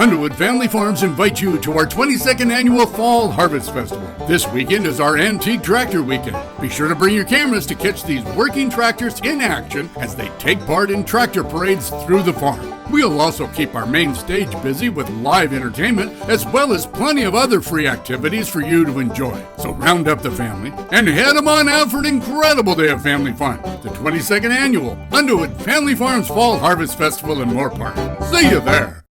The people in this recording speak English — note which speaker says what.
Speaker 1: Underwood Family Farms invite you to our 22nd annual Fall Harvest Festival. This weekend is our Antique Tractor Weekend. Be sure to bring your cameras to catch these working tractors in action as they take part in tractor parades through the farm. We'll also keep our main stage busy with live entertainment, as well as plenty of other free activities for you to enjoy. So round up the family and head them on out for an incredible day of family fun. The 22nd annual Underwood Family Farms Fall Harvest Festival in Moore Park. See you there.